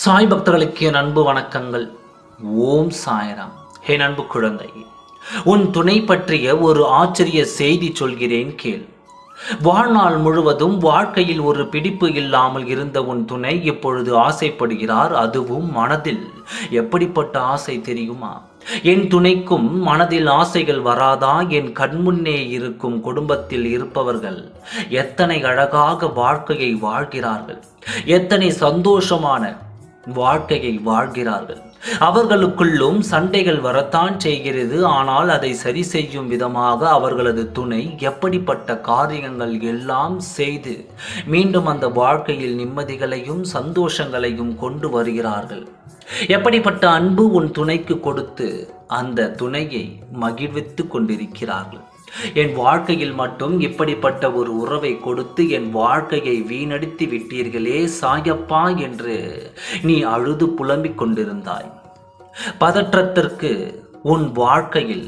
சாய் பக்தர்களுக்கு என் அன்பு வணக்கங்கள். ஓம் சாய்ராம். என் அன்பு குழந்தை, உன் துணை பற்றிய ஒரு ஆச்சரிய செய்தி சொல்கிறேன் கேள். வாழ்நாள் முழுவதும் வாழ்க்கையில் ஒரு பிடிப்பு இல்லாமல் இருந்த உன் துணை இப்பொழுது ஆசைப்படுகிறார், அதுவும் மனதில். எப்படிப்பட்ட ஆசை தெரியுமா? என் துணைக்கும் மனதில் ஆசைகள் வராதா? என் கண்முன்னே இருக்கும் குடும்பத்தில் இருப்பவர்கள் எத்தனை அழகாக வாழ்க்கையை வாழ்கிறார்கள், எத்தனை சந்தோஷமான வாழ்க்கையை வாழ்கிறார்கள். அவர்களுக்குள்ளும் சண்டைகள் வரத்தான் செய்கிறது. ஆனால் அதை சரி செய்யும் விதமாக அவர்களது துணை எப்படிப்பட்ட காரியங்கள் எல்லாம் செய்து மீண்டும் அந்த வாழ்க்கையில் நிம்மதிகளையும் சந்தோஷங்களையும் கொண்டு வருகிறார்கள். எப்படிப்பட்ட அன்பு உன் துணைக்கு கொடுத்து அந்த துணையை மகிழ்வித்து கொண்டிருக்கிறார்கள். என் வாழ்க்கையில் மட்டும் இப்படிப்பட்ட ஒரு உறவை கொடுத்து என் வாழ்க்கையை வீணடித்து விட்டீர்களே சாயப்பா என்று நீ அழுது புலம்பிக் கொண்டிருந்தாய். பதற்றத்திற்கு உன் வாழ்க்கையில்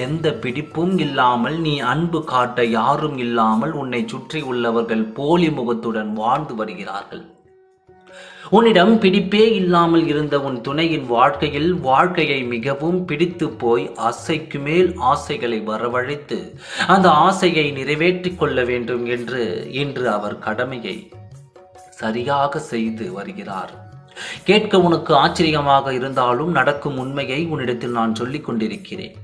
எந்த பிடிப்பும் இல்லாமல், நீ அன்பு காட்ட யாரும் இல்லாமல் உன்னை சுற்றி உள்ளவர்கள் போலி முகத்துடன் வாழ்ந்து வருகிறார்கள். உன்னிடம் பிடிப்பே இல்லாமல் இருந்த உன் துணையின் வாழ்க்கையை மிகவும் பிடித்து போய் ஆசைக்கு மேல் ஆசைகளை வரவழைத்து அந்த ஆசையை நிறைவேற்றிக் கொள்ள வேண்டும் என்று இன்று அவர் கடமையை சரியாக செய்து வருகிறார். கேட்க உனக்கு ஆச்சரியமாக இருந்தாலும் நடக்கும் உண்மையை உன்னிடத்தில் நான் சொல்லிக் கொண்டிருக்கிறேன்.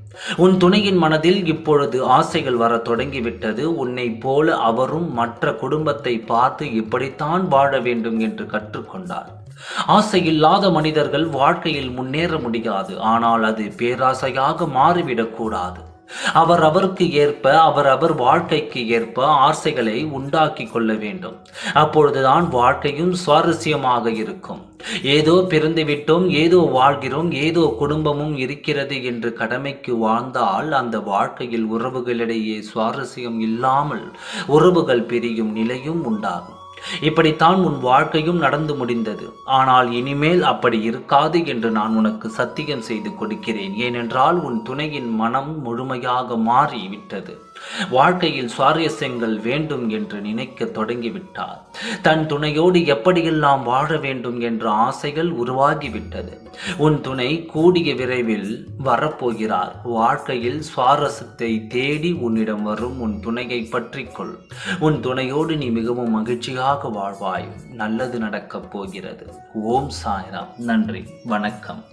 உன் துணையின் மனதில் இப்பொழுது ஆசைகள் வர தொடங்கிவிட்டது. உன்னை போல அவரும் மற்ற குடும்பத்தை பார்த்து இப்படித்தான் வாழ வேண்டும் என்று கற்றுக்கொண்டார். ஆசை இல்லாத மனிதர்கள் வாழ்க்கையில் முன்னேற முடியாது. ஆனால் அது பேராசையாக மாறிவிடக்கூடாது. அவருக்கு ஏற்ப அவர் வாழ்க்கைக்கு ஏற்ப ஆசைகளை உண்டாக்கி கொள்ள வேண்டும். அப்பொழுதுதான் வாழ்க்கையும் சுவாரஸ்யமாக இருக்கும். ஏதோ பிறந்து விட்டோம், ஏதோ வாழ்கிறோம், ஏதோ குடும்பமும் இருக்கிறது என்று கடமைக்கு வாழ்ந்தால் அந்த வாழ்க்கையில் உறவுகளிடையே சுவாரஸ்யம் இல்லாமல் உறவுகள் பிரியும் நிலையும் உண்டாகும். இப்படித்தான் உன் வாழ்க்கையும் நடந்து முடிந்தது. ஆனால் இனிமேல் அப்படி இருக்காது என்று நான் உனக்கு சத்தியம் செய்து கொடுக்கிறேன். ஏனென்றால் உன் துணையின் மனம் முழுமையாக மாறிவிட்டது. வாழ்க்கையில் சுவாரஸ்யங்கள் வேண்டும் என்று நினைக்க தொடங்கிவிட்டார். தன் துணையோடு எப்படியெல்லாம் வாழ வேண்டும் என்ற ஆசைகள் உருவாகிவிட்டது. உன் துணை கூடிய விரைவில் வரப்போகிறார். வாழ்க்கையில் சுவாரஸ்யத்தை தேடி உன்னிடம் வரும் உன் துணையை பற்றிக்கொள். உன் துணையோடு நீ மிகவும் மகிழ்ச்சியாக வாழ்வாய். நல்லது நடக்கப் போகிறது. ஓம் சாய்ராம். நன்றி, வணக்கம்.